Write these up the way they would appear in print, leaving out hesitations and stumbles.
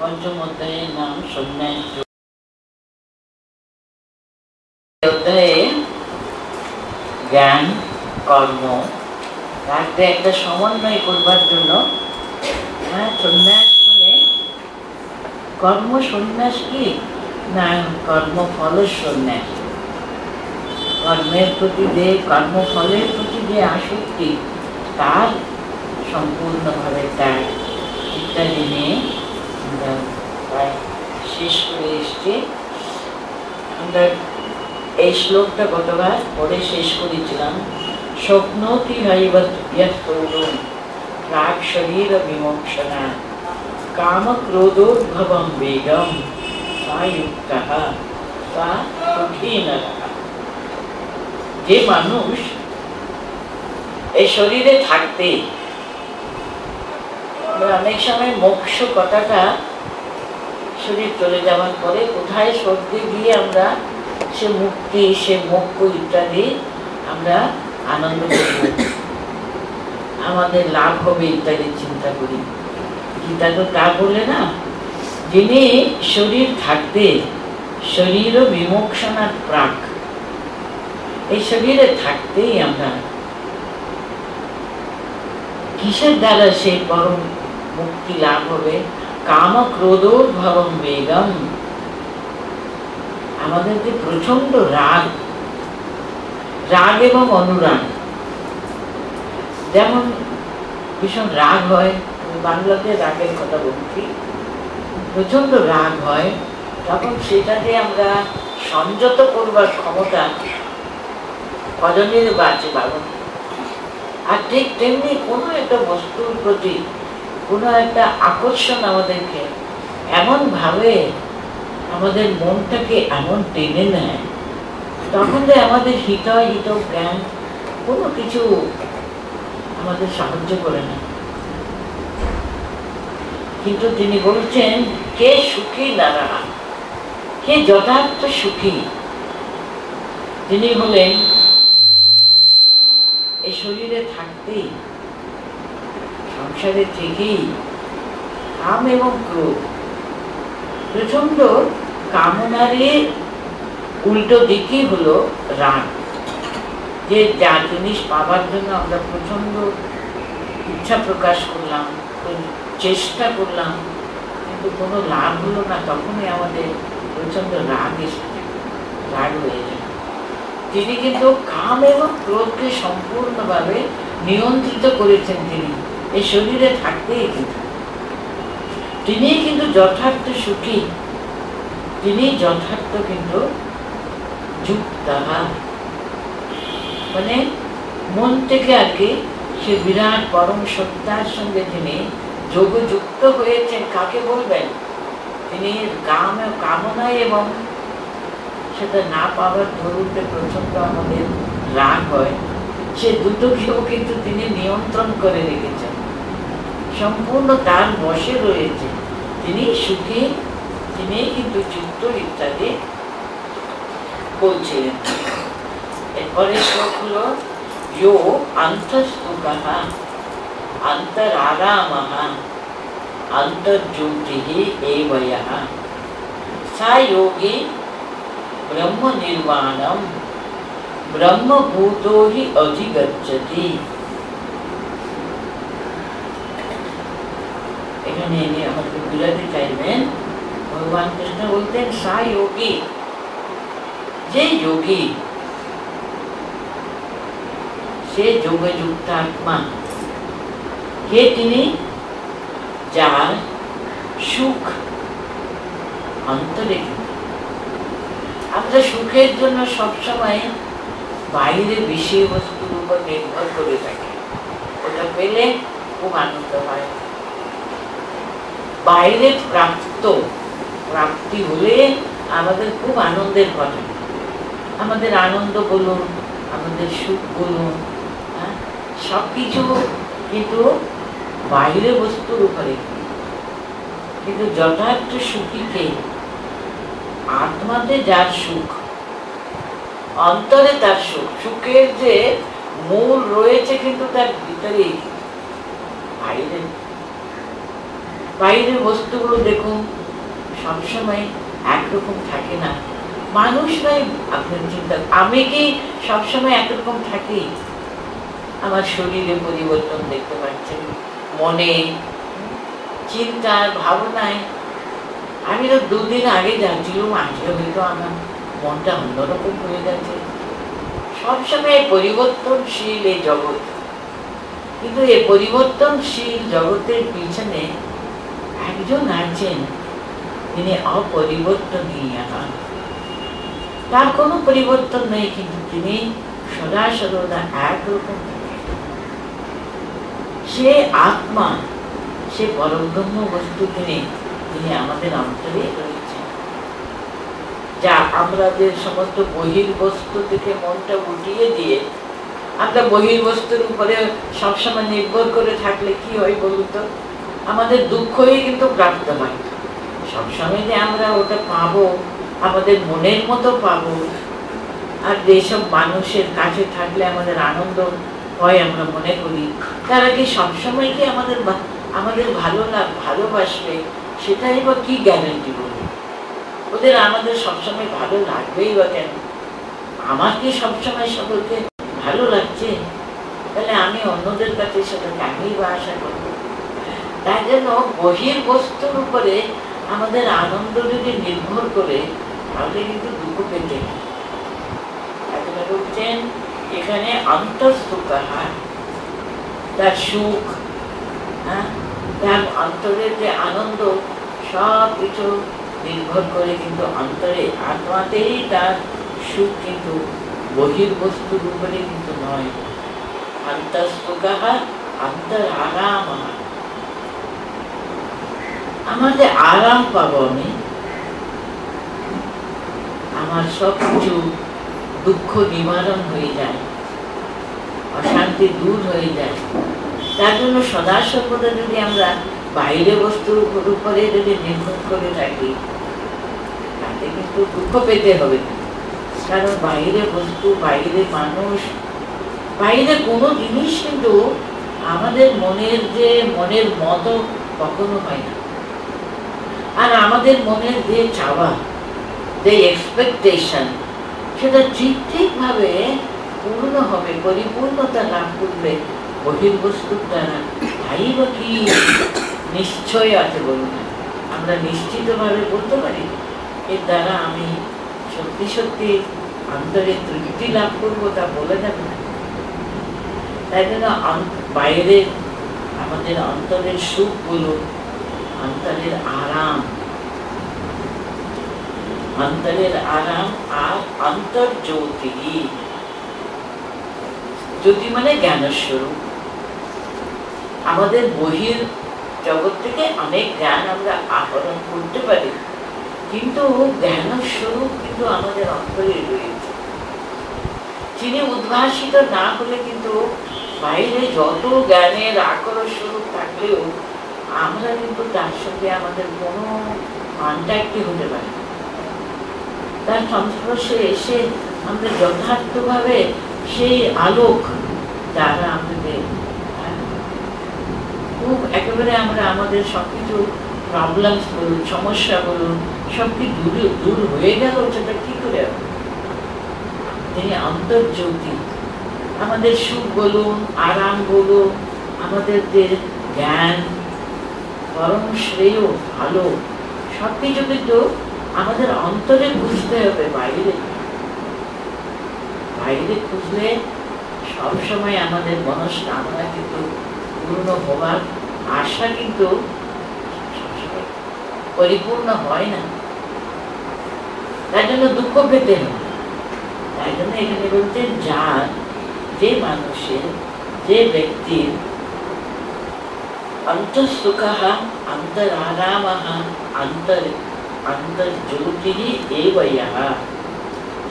পঞ্চম অধ্যায়ের নাম সন্ন্যাস যোগ। অধ্যায়ে জ্ঞান কর্ম রাখতে একটা সমন্বয় করবার জন্য সন্ন্যাস মানে কর্ম সন্ন্যাস কি না, কর্মফল সন্ন্যাস। কর্মের প্রতি যে কর্মফলের প্রতি যে আসক্তি তার সম্পূর্ণভাবে ত্যাগ ইত্যাদি নিয়ে আমরা প্রায় শেষ করে এসছি। আমরা এই শ্লোকটা গতবার পড়ে শেষ করেছিলাম। স্বপ্নতি হৈবত্যৌরুম প্রাক শরীর বিমোক্ষণা কাম ক্রোধোদ্ভবম বেগম সায়ুক্তঃ সা সুখী নরঃ। যে মানুষ এই শরীরে থাকতে, অনেক সময় মোক্ষ কথাটা শরীর চলে যাওয়ার পরে কোথায় স্বর্গে গিয়ে আমরা সে মুক্তি, সে মোক্ষ ইত্যাদি আমরা আনন্দ করব, আমাদের লাভ হবে ইত্যাদি চিন্তা করি। গীতা তো তা বলে না, যিনি শরীর থাকতে শরীর বিমোক্ষণাৎ প্রাক, এই শরীরে থাকতেই আমরা কিসের দ্বারা সেই পরম মুক্তি লাভ হবে? কাম ক্রোধোদ্ভবম বেগম, আমাদের যে প্রচন্ড রাগ, রাগ এবং অনুরাগ, যেমন ভীষণ রাগ হয়, বাংলাতে রাগের কথা বলছি, প্রচন্ড রাগ হয়, তখন সেটাকে আমরা সংযত করবার ক্ষমতা কজনের বাঁচে বাবন। আর ঠিক তেমনি কোনো একটা বস্তুর প্রতি কোনো একটা আকর্ষণ আমাদেরকে এমন ভাবে আমাদের মনটাকে এমন টেনে নেয়, তখন যে আমাদের হিত জ্ঞান কোনো কিছু আমাদের সাহায্য করে না। কিন্তু তিনি বলছেন কে সুখী নারা, কে যথার্থ সুখী, তিনি হলেন এই শরীরে থাকতেই, সংসারে থেকেই কাম এবং ক্রোধ, প্রচন্ড কামনারে উল্টো দিকই হলো রাগ। যে যা জিনিস পাবার জন্য আমরা প্রচন্ড ইচ্ছা প্রকাশ করলাম, চেষ্টা করলাম, কিন্তু কোনো লাভ হলো না, তখনই আমাদের প্রচন্ড রাগ হয়ে যায়। তিনি কিন্তু কাম এবং ক্রোধকে সম্পূর্ণভাবে নিয়ন্ত্রিত করেছেন। তিনি এই শরীরে থাকতেই তিনি কিন্তু যথার্থ সুখী, তিনি যথার্থ কিন্তু যুক্ত, মানে মন থেকে আর কি সে বিরাট পরম সত্তার সঙ্গে তিনি যোগযুক্ত হয়েছেন। কাকে বলবেন? তিনি কামনায় এবং সেটা না পাওয়ার দরুনে প্রচন্ড আমাদের রাগ হয়, সে দুটোকেও কিন্তু তিনি নিয়ন্ত্রণ করে রেখেছেন, সম্পূর্ণ তার বশে রয়েছে। তিনি সুখী, তিনি কিন্তু যুক্ত ইত্যাদি বলছিলেন। এরপরে শ্লোক হলো ইয়ো অন্তঃসুখঃ অন্তরারামঃ অন্তর্জ্যোতিঃ এবয়ঃ সা যোগী ব্রহ্ম নির্বাণম ব্রহ্মভূতো হি অধিগচ্ছতি। এখানে এনে আমাকে বুঝাতে চাইবেন, ভগবান কৃষ্ণ বলতেন সা যোগী, যে যোগী, সে যোগে যুক্ত আত্মা। কে তিনি? যার সুখ অন্তরে। আমরা সুখের জন্য সবসময় বাইরে বিষয় বস্তুর উপর নির্ভর করে থাকি, ওটা পেলে খুব আনন্দ হয়, বাইরে প্রাপ্তি হলে আমাদের খুব আনন্দের ঘটে। আমাদের আনন্দ বলুন, আমাদের সুখ বলুন, সবকিছু কিন্তু বাইরে বস্তুর উপরে। কিন্তু যথার্থ সুখীকে, আত্মাতে যার সুখ, অন্তরে তার সুখ, সুখের যে মূল রয়েছে কিন্তু তার ভিতরেই, বাইরে। বাইরের বস্তুগুলো দেখুন সবসময় একরকম থাকে না। মানুষরাই আপনার চিন্তা, আমি কি সবসময় একরকম থাকি? আমার শরীরে পরিবর্তন দেখতে পাচ্ছেন, মনে, চিন্তার, ভাবনায়। আমি তো দুদিন আগে যাচ্ছিলাম, আজকে হয়তো আমার মনটা অন্যরকম হয়ে গেছে। সবসময় পরিবর্তনশীল এই জগৎ, কিন্তু এই পরিবর্তনশীল জগতের পিছনে একজন আছেন, তিনি অপরিবর্তনীয়। তার কোনো পরিবর্তন নেই, কিন্তু তিনি সদা সর্বদা একরকম। সে আত্মা, সে পরব্রহ্ম বস্তু, তিনি আমাদের অন্তরে রয়েছে। যা আমরা যে সমস্ত বহির্বস্তু থেকে মনটা উঠিয়ে দিয়ে আমরা বহির্বস্তুর উপরে সবসময় নির্ভর করে থাকলে কি হয় বলুন তো? আমাদের দুঃখই কিন্তু প্রাপ্ত হয়। সবসময় যে আমরা ওটা পাবো, আমাদের মনের মতো পাবো, আর যেসব মানুষের কাছে থাকলে আমাদের আনন্দ হয় আমরা মনে করি, তারা কি সবসময় কি আমাদের ভালোবাসবে? সেটাই বা কি গ্যারান্টি বলি? ওদের আমাদের সবসময় ভালো লাগবেই বা কেন? আমার কি সবসময় সকলকে ভালো লাগছে? তাহলে আমি অন্যদের কাছে সেটা কেনই বা আশা করব? তাই জন্য বহির্বস্তুর উপরে আমাদের আনন্দ যদি নির্ভর করে, তাহলে কিন্তু দুঃখ পেতে বলছেন এখানে অন্তঃসুখা, তার সুখ, তার অন্তরের যে আনন্দ, সব কিছু নির্ভর করে কিন্তু অন্তরে, আত্মাতেই তার সুখ, কিন্তু বহির্বস্তুর উপরে কিন্তু নয়। অন্তঃসুখা অন্তর আরাম, আমার যে আরাম পাবো আমি, আমার সব কিছু দুঃখ নিবারণ হয়ে যায়, অশান্তি দূর হয়ে যায়। তার জন্য সদা সর্বদা যদি আমরা বাইরে বস্তুর উপরে যদি নির্ভর করে থাকি, তাতে কিন্তু দুঃখ পেতে হবে। কারণ বাইরে বস্তু, বাইরে মানুষ, বাইরে কোনো জিনিস কিন্তু আমাদের মনের মতো কখনো হয় না। আর আমাদের মনের যে চাওয়া, যে এক্সপেকটেশন, সেটা ঠিক ভাবে পূর্ণ হবে, পরিপূর্ণতা লাভ করবে বহির্বস্তুর দ্বারা। তাই বা কি নিশ্চয় আছে বলুন? আমরা নিশ্চিত ভাবে বলতে পারি এর দ্বারা আমি সত্যি সত্যি অন্তরে তৃপ্তি লাভ করবো, তা বলে যাবে না। তাই জন্য বাইরে আমাদের অন্তরের সুখ বলুন, অন্তরের আরাম, অন্তরের আরাম, আর অন্তর্জ্যোতি। জ্যোতি মানে জ্ঞানস্বরূপ। আমাদের বহির জগৎ থেকে অনেক জ্ঞান আমরা আহরণ করতে পারি, কিন্তু জ্ঞানস্বরূপ কিন্তু আমাদের অন্তরে রয়েছে। যিনি উদ্ভাসিত না হলে কিন্তু বাইরে যত জ্ঞানের আকর স্বরূপ থাকলেও আমরা কিন্তু তার সঙ্গে আমাদের কোনো কন্ট্যাক্টই হতে পারি না। তার সংস্পর্শে এসে আমরা যথার্থভাবে সেই আলোক দ্বারা আমাদের খুব একেবারে আমরা আমাদের সবকিছু প্রবলেমস বলুন, সমস্যা বলুন, সবকিছু দূর হয়ে গেল। সেটা কি করে? তিনি অন্তর্জ্যোতি। আমাদের সুখ বলুন, আরাম বলুন, আমাদের যে জ্ঞান, পরম শ্রেয়, ভালো, সবকিছু কিন্তু আমাদের অন্তরে খুঁজতে হবে, বাইরে খুঁজলে সবসময় আমাদের মনস্কামনা কিন্তু পূর্ণ হবার আশা কিন্তু সবসময় পরিপূর্ণ হয় না। তাই জন্য দুঃখ পেতে হয়। তাই জন্য এখানে বলছেন যে মানুষের, যে ব্যক্তির অন্তঃসুখः অন্তরারামः অন্তর্জ্যোতিঃ এব ইয়ঃ,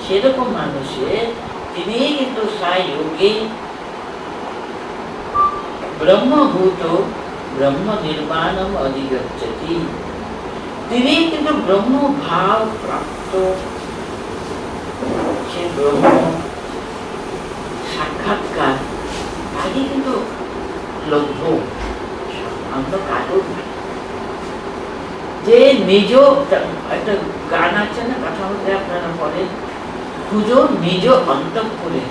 সেরকম মানুষের তিনি কিন্তু সায়োগে ব্রহ্মভূত ব্রহ্ম নির্বাণম অধিগচ্ছতি। তিনি কিন্তু ব্রহ্মভাব প্রাপ্ত, সে ব্রহ্ম সাক্ষাৎকার তারই কিন্তু লভ্য, অন্য কারোর। যে নিজ একটা গান আছে না, কথা মধ্যে আপনারা পড়েন, খুঁজো নিজ অন্তঃপুরে।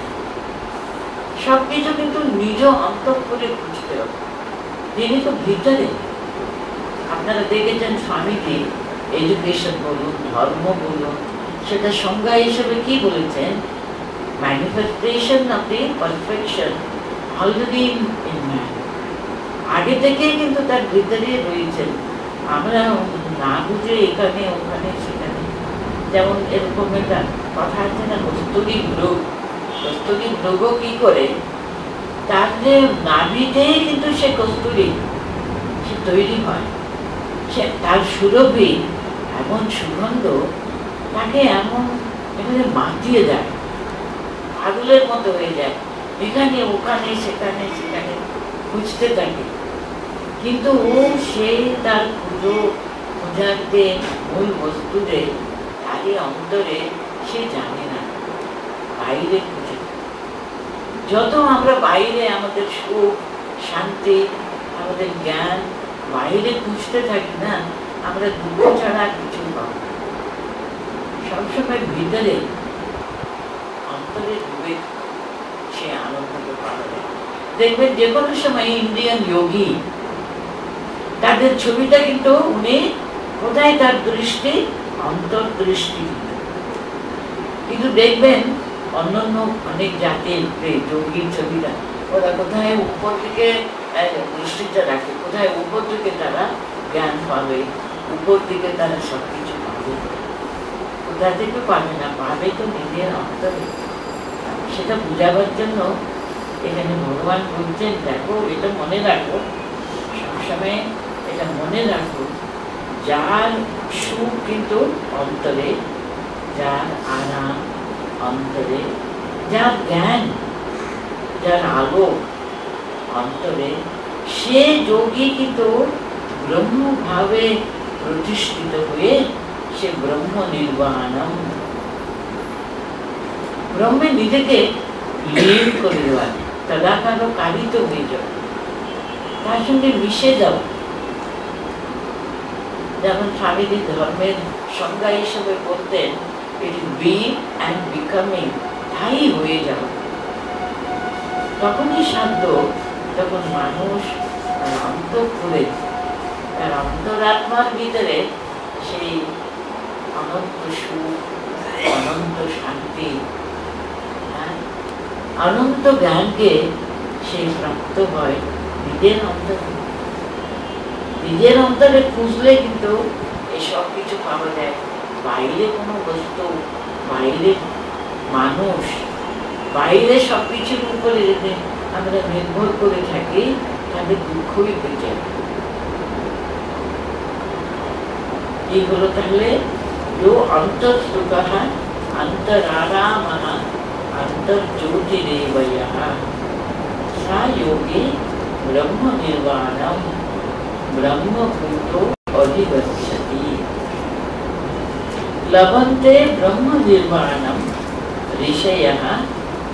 সবকিছু কিন্তু নিজ অন্তঃপুরে খুঁজতে হবে। তিনি তো ভিতরে। আপনারা দেখেছেন স্বামীজি এডুকেশন বলুন, ধর্ম বলুন, সেটা সংজ্ঞা হিসেবে কি বলেছেন? Manifestation of the perfection already in man. আগে থেকেই কিন্তু তার ভিতরে রয়েছেন, আমরা না বুঝে এখানে ওখানে সেখানে। যেমন এরকম একটা কথা আছে না, কস্তুরী মৃগ। কস্তুরী মৃগ কি করে, তার যে নাভিতেই কিন্তু সে কস্তুরী সে তৈরি হয়। সে তার সুরভি এমন সুগন্ধ তাকে এমন এখানে মাতিয়ে দেয়, পাগলের মতো হয়ে যায়, এখানে ওখানে সেখানে সেখানে খুঁজতে থাকে। কিন্তু ও সেই তার পুরো খোঁজাতে মূল বস্তুতে তারই অন্তরে সে জানে না, বাইরে খুঁজে। যত আমরা বাইরে আমাদের সুখ শান্তি আমাদের জ্ঞান বাইরে খুঁজতে থাকি না, আমরা দুঃখ ছাড়া আর কিছু পাবো। সবসময় ভিতরে অন্তরে ডুবে সে আনন্দ পাওয়া যায়। দেখবেন যে কোনো সময় ইন্ডিয়ান যোগী, তাদের ছবিটা কিন্তু উনি কোথায় তার দৃষ্টি, অন্তর্দৃষ্টি। কিন্তু দেখবেন অন্যান্য অনেক জাতির যোগীর ছবিটা ওরা কোথায় উপর দিকে দৃষ্টিটা রাখে, কোথায় উপর দিকে তারা জ্ঞান পাবে, উপর দিকে তারা সবকিছু পাবে। কোথা থেকে পাবে না, পাবে তো নিজের অন্তরে। সেটা বুঝাবার জন্য এখানে ভগবান বলছেন, দেখো এটা মনে রাখো, সবসময় এটা মনে রাখো, যার সুখ কিন্তু অন্তরে, যার আরাম অন্তরে, যার জ্ঞান, যার আলো অন্তরে, সে যোগী কিন্তু ব্রহ্মভাবে প্রতিষ্ঠিত হয়ে সে ব্রহ্ম নির্বাণম, ব্রহ্মে নিজেকে লীন করে দেওয়া, তদাকার কারিত হয়ে যাও, তার সঙ্গে মিশে যাও। যেমন স্বামীজি ধর্মের সংজ্ঞা হিসেবে বলতেন, it is being and becoming, তাই হয়ে যাও। তখনই সাধ্য, যখন মানুষ তার অন্তঃপুরে, তার অন্তরাত্মার ভিতরে সেই অনন্ত সুখ, অনন্ত শান্তি, অনন্ত জ্ঞানকে সে প্রাপ্ত হয় নিজের অন্তরে। নিজের অন্তরে খুঁজলে কিন্তু এই সব কিছু পাওয়া যায়। বাইরে কোনো বস্তু, বাইরে মানুষ, বাইরে সবকিছুর উপরে যদি আমরা নির্ভর করে থাকি, তাহলে দুঃখই হয়ে যায়। এই হলো তাহলে অন্তঃসুখঃ অন্তরারামঃ অন্তর্জ্যোতিরেবয়ঃ সা যোগী ব্রহ্ম নির্বাণম ব্রহ্মভূতো অধিগচ্ছতি। লভন্তে ব্রহ্ম নির্বাণম ঋষয়ঃ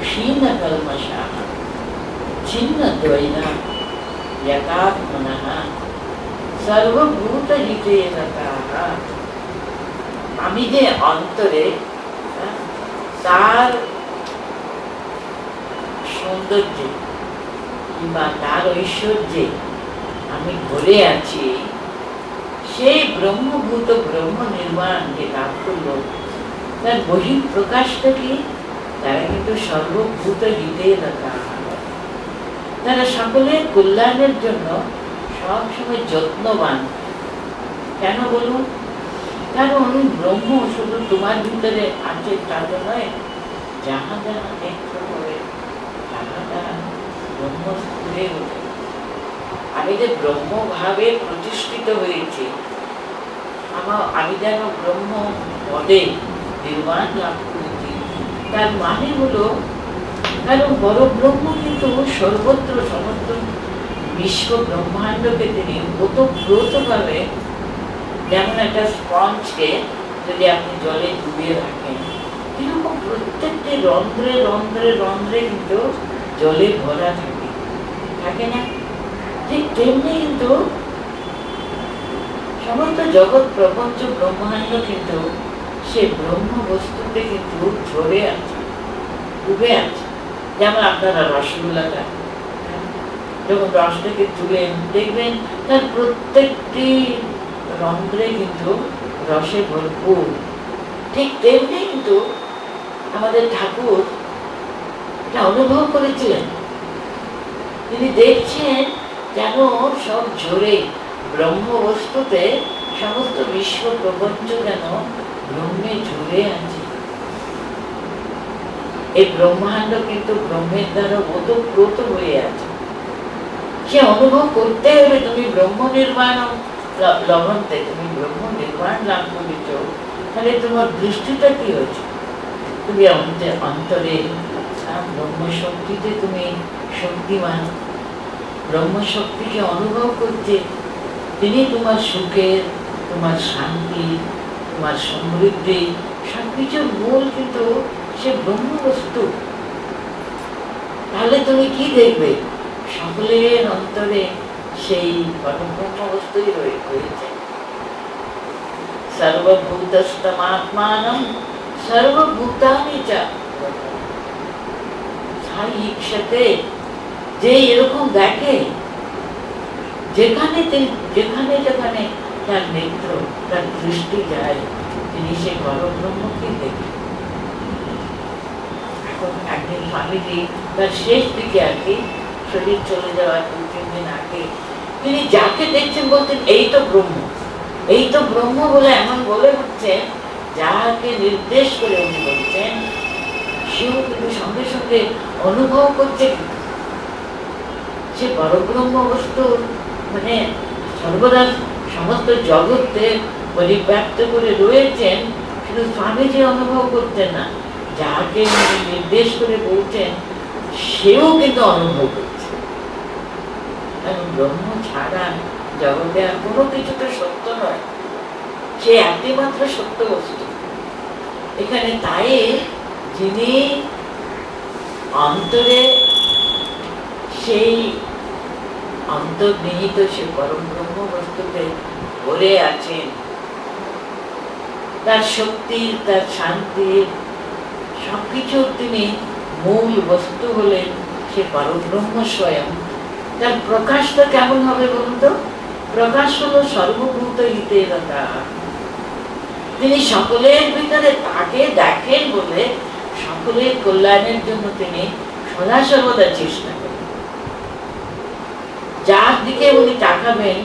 ক্ষীণকল্মষাঃ ছিন্নদ্বৈতা যথাত্মনঃ সর্বভূতহিতে রতাঃ। আমি যে অন্তরে তার সৌন্দর্যে কিংবা তার ঐশ্বর্যে আমি ভরে আছি, সেই ব্রহ্মভূত ব্রহ্ম নির্বাণ যে লাভ করলো, তার বহিঃপ্রকাশটা কি, তারা কিন্তু সর্বভূত হিতে রাখা, তারা সকলের কল্যাণের জন্য সবসময় যত্নবান। কেন বলুন? কারণ ব্রহ্ম শুধু তোমার ভিতরে আছে তা তো নয়, যাহা যাহা নেত্র করে তাহা তাহা ব্রহ্ম স্ফুরে ওঠে। আমি যে ব্রহ্মভাবে প্রতিষ্ঠিত হয়েছি, আমি যেন ব্রহ্ম পদে নির্বাণ লাভ করেছি, তার মানে হলো, কারণ বড় ব্রহ্ম কিন্তু সর্বত্র সমস্ত বিশ্ব ব্রহ্মাণ্ডকে তিনি ওতপ্রোতভাবে, যেমন একটা স্পঞ্জকে যদি আপনি জলে ডুবিয়ে রাখেন, এরকম প্রত্যেকটি রন্ধ্রে রন্ধ্রে রন্ধ্রে কিন্তু জলে ভরা থাকে না? ঠিক তেমনি কিন্তু সমস্ত জগৎ প্রপঞ্চ ব্রহ্মাণ্ড কিন্তু সে ব্রহ্ম বস্তুতে কিন্তু ঝরে আছে, ডুবে আছে। যেমন আপনারা রসগোল্লাটা যখন রসটাকে তুলেন দেখবেন তার প্রত্যেকটি রন্ধ্রে কিন্তু রসে ভরপুর। ঠিক তেমনি কিন্তু আমাদের ঠাকুর এটা অনুভব করেছিলেন। তিনি দেখছেন যেন সব ঝরে ব্রহ্ম বস্তুতে, সমস্ত বিশ্ব প্রপঞ্চ যেন ব্রহ্মে ঝরে আছে। এই ব্রহ্মাণ্ড কিন্তু ব্রহ্মের দ্বারা ওতপ্রোত হয়ে আছে। সে অনুভব করতে হবে তুমি ব্রহ্ম নির্বাণ লভন্তে, তুমি ব্রহ্ম নির্বাণ লাভ করেছ, তাহলে তোমার দৃষ্টিটা কি হয়েছে? তুমি অন্তরে ব্রহ্মশক্তিতে তুমি শক্তিমান, ব্রহ্মশক্তিকে অনুভব করছে। তিনি তোমার সুখের, তোমার শান্তি, তোমার সমৃদ্ধি সবকিছুর মূল কিন্তু সে ব্রহ্মবস্তু। তাহলে তুমি কি দেখবে? সকলের অন্তরে সেই ব্রহ্মবস্তুই রয়েছে। সর্বভূতস্তমাত্মানম সর্বভূতানি চ ইক্ষতে। যে এরকম দেখে, যেখানে যেখানে যেখানে তার নেত্র, তার দৃষ্টি যায়, তিনি সে পরব্রহ্মকে দেখে। এখন একদিন স্বামীজি তার শেষ দিকে আর কি, শরীর চলে যাওয়ার 2-3 দিন আগে, তিনি যাকে দেখছেন বলতেন এই তো ব্রহ্ম, এই তো ব্রহ্ম বলে এমন বলে হচ্ছেন, যাকে নির্দেশ করে উনি বলছেন, সেও কিন্তু সঙ্গে সঙ্গে অনুভব করছে সে পরব্রহ্ম বস্তু মানে সর্বদা সমস্ত জগতে পরিব্যাপ্ত করে রয়েছেন। শুধু স্বামীজি অনুভব করতেন না, যাকে নির্দেশ করে বলছেন সেও কিন্তু অনুভব করছে। কারণ ব্রহ্ম ছাড়া জগতে আর কোনো কিছুতে সত্য নয়, সে একটি মাত্র সত্য বস্তু। এখানে তাই যিনি অন্তরে সেই অন্তর্নিহিত সে পরম ব্রহ্ম বস্তুতে ভরে আছেন, তার শক্তি, তার শান্তি সবকিছুর তিনি মূল বস্তু হলেন সে পরব্রহ্ম স্বয়ং। তার প্রকাশটা কেমন হবে বলুন তো? প্রকাশ হলো সর্বভূত হিতেরতা। তিনি সকলের ভিতরে তাকে দেখেন বলে সকলের কল্যাণের জন্য তিনি সদা সর্বদা চেষ্টা করেন। যার দিকে উনি তাকাবেন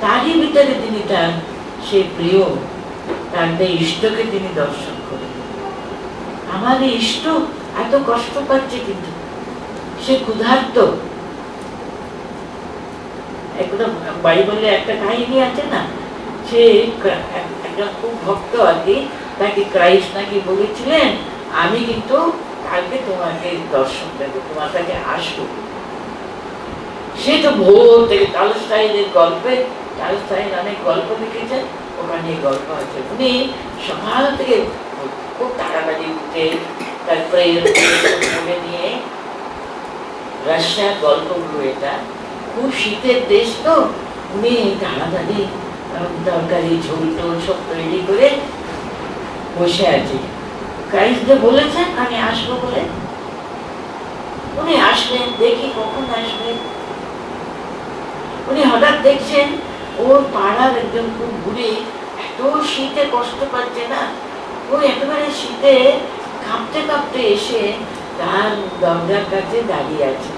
তারই ভিতরে তিনি তার সেই প্রিয়, তার ইষ্টকে তিনি দর্শন করেন। আমাদের ইষ্ট এত কষ্ট পাচ্ছে, কিন্তু সে ক্ষুধার্ত। বাইবেলে একটা কাহিনী আছে না, সে একটা খুব ভক্ত আর কি, তাকে ক্রাইস্ট নাকি বলেছিলেন আমি কিন্তু কালকে তোমাকে দর্শন দেবো, তোমার কাছে আসবো। সে তো ভোর থেকে টলস্টয়ের গল্পে, টলস্টয় অনেক গল্প লিখেছেন, ওখানে গল্প আছে। উনি সকাল থেকে খুব তাড়াতাড়ি উঠে তারপরে নিয়ে রাশিয়ার গল্পগুলো, এটা খুব শীতের দেশ তো, উনি তাড়াতাড়ি তরকারি ঝোল টোল সব তৈরি করে বসে আছে। ক্রাইস্ট বলেছেন আমি আসবো বলে, উনি আসলেন। দেখি কখন আসবেন, উনি হঠাৎ দেখছেন ওর পাড়ার একজন খুব বুড়ি এত শীতে কষ্ট পাচ্ছে না, ও একেবারে শীতে কাঁপতে কাঁপতে এসে তার দরজার কাছে দাঁড়িয়ে আছে।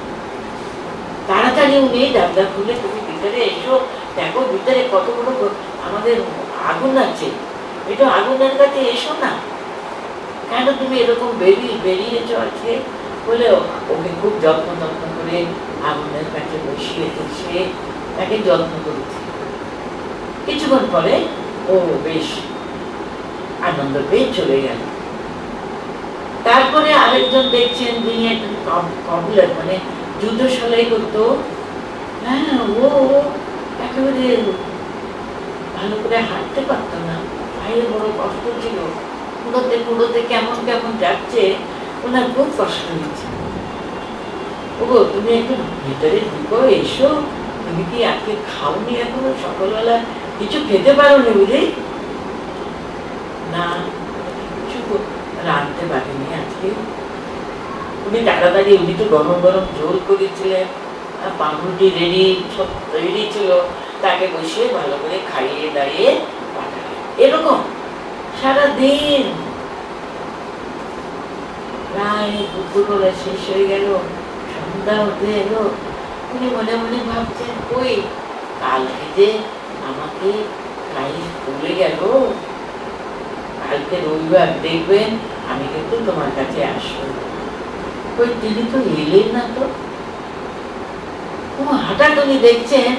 তাড়াতাড়ি উনি দরজা খুলে তুমি ভিতরে এসো, দেখো ভিতরে কত বড় আমাদের আগুন আছে, এটা আগুনের কাছে এসো না, কেন তুমি এরকম বেরিয়েছো আজকে বলে ওকে খুব যত্ন করে আগুনের কাছে বসিয়ে বসিয়ে তাকে যত্ন করেছে। কিছুক্ষণ পরে ও বেশ আনন্দ পেয়ে চলে গেল। তারপরে আরেকজন দেখছেন যিনি একটা কবলার মানে জুতো সেলাই করতো, হ্যাঁ ও একেবারে ভালো করে হাঁটতে পারতো না, পায়ে বড় কষ্ট ছিল, কুড়োতে কুড়োতে কেমন কেমন যাচ্ছে, ওনার খুব কষ্ট হয়েছে। ওগো তুমি একটু ভিতরে ঢুকো, এসো, তুমি কি আজকে খাওনি এখনো? সকালবেলা কিছু খেতে পারো নি বুঝি? না, কিছু রাঁধতে পারিনি আজকে। উনি তাড়াতাড়ি, উনি তো গরম গরম ঝোল করেছিলেন, পাউরুটি রেডি, সব রেডি ছিল, তাকে বসিয়ে ভালো করে খাইয়ে দাঁড়িয়ে পাঠালেন। এরকম সারাদিন প্রায় দুপুরবেলা শেষ হয়ে গেল, সন্ধ্যা হতে এলো। উনি মনে মনে ভাবছেন, কই কালকে যে আমাকে প্রাইজ ভুলে গেল, কালকে রবিবার দেখবেন আমি কিন্তু তোমার কাছে আসবো। কই তিনি তো এলেন না তো। হঠাৎ উনি দেখছেন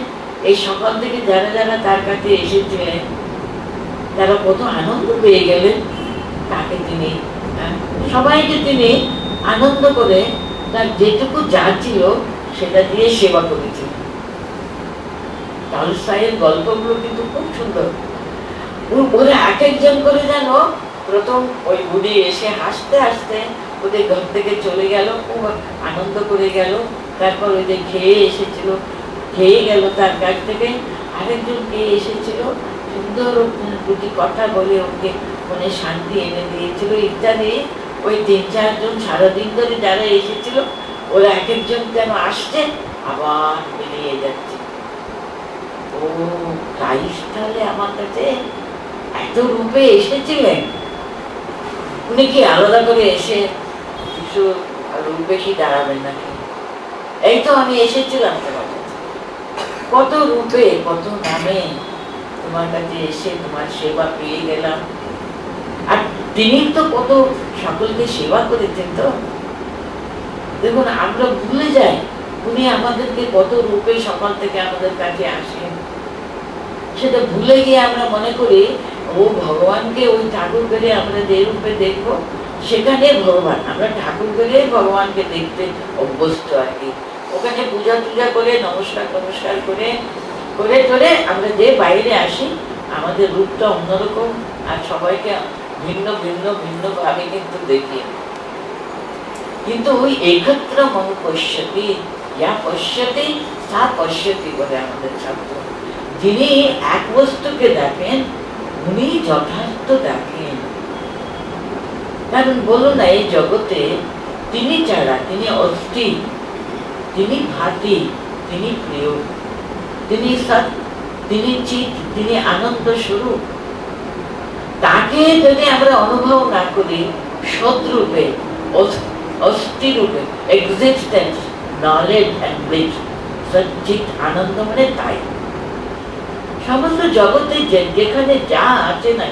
এই সকাল থেকে যারা যারা তার কাছে এসেছিলেন তারা কত আনন্দ পেয়ে গেলেন। তাকে তিনি সবাইকে তিনি আনন্দ করে তার যেটুকু যা ছিল সেটা দিয়ে সেবা করেছিলেন। টলস্টয়ের গল্পগুলো কিন্তু খুব সুন্দর। ওরা এক একজন করে যেন প্রথম ওই বুড়ি এসে হাসতে হাসতে ওদের ঘর থেকে চলে গেল, খুব আনন্দ করে গেল। তারপর ওই যে খেয়ে এসেছিল, খেয়ে গেল, তার কাছ থেকে আরেকজন খেয়ে এসেছিল, সুন্দর দুটি কথা বলে ওকে মনে শান্তি এনে দিয়েছিল ইত্যাদি। ওই ৩-৪ জন সারাদিন ধরে যারা এসেছিল ওরা এক একজন যেন আসছে আবার বেরিয়ে যাচ্ছে। ও ক্রাইস্ট তাহলে আমার কাছে এত রূপে এসেছিলেন। উনি কি আলাদা করে এসে কিছু রূপে কি দাঁড়াবেন নাকি? এই তো আমি এসেছিলাম তোমার কাছে, কত রূপে কত নামে তোমার কাছে এসে তোমার সেবা পেয়ে গেলাম। আর তিনি তো কত সকলকে সেবা করেছেন। তো দেখুন, আমরা ভুলে যাই উনি আমাদেরকে কত রূপে সকাল থেকে আমাদের কাছে আসেন। সেটা ভুলে গিয়ে আমরা মনে করি ও ভগবানকে ওই ঠাকুর করে আমরা যে রূপে দেখবো সেখানে ভগবান, আমরা ঠাকুর করে ভগবানকে দেখতে অভ্যস্ত আর কি। ওখানে পূজা টুজা করে নমস্কার টমস্কার করে করে টরে আমরা যে বাইরে আসি আমাদের রূপটা অন্যরকম, আর সবাইকে ভিন্ন ভিন্ন ভিন্ন ভাবে কিন্তু দেখি। কিন্তু ওই একত্র মন পশ্যতি, ইয়া পশ্যতি সা পশ্যতি বলে আমাদের ছাত্র। যিনি এক বস্তুকে দেখেন উনি যথার্থ দেখেন। কারণ বলো না, এই জগতে তিনি ছাড়া, তিনি অস্থি, তিনি ভাতি, তিনি প্রিয়, তিনি সৎ, তিনি চিৎ, তিনি আনন্দ স্বরূপ। তাকে যদি আমরা অনুভব না করি সৎরূপে, অস্থি রূপে, এক্সিস্টেন্স, নলেজ এন্ড ব্লিস, সচ্চিৎ আনন্দ মানে তাই। সমস্ত জগতে যেখানে যা আছে না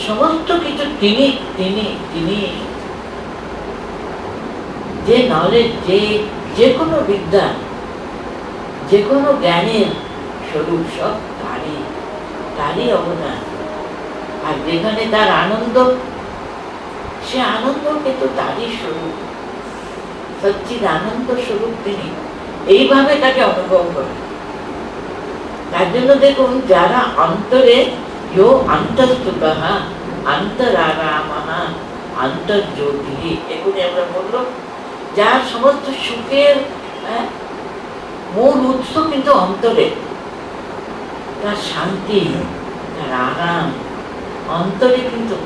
সমস্ত কিছু তিনি তিনি তিনি। যে নলেজ, যে কোনো বিদ্যা, যে কোনো জ্ঞানের স্বরূপ সব তারই অবদান। আর যেখানে তার আনন্দ, সে আনন্দ কিন্তু তারই স্বরূপ, সচ্চিদ আনন্দ স্বরূপ তিনি। এইভাবে তাকে অনুভব করে। তার জন্য দেখুন, যারা অন্তরে ইয়ো অন্তঃস্থুতঃ অন্তরারামঃ অন্তর্জ্যোতিঃ, এগুলি আমরা বললাম, যার সমস্ত সুখের মূল উৎস কিন্তু অন্তরে, তার শান্তি, তার আরাম অন্তরে, কিন্তু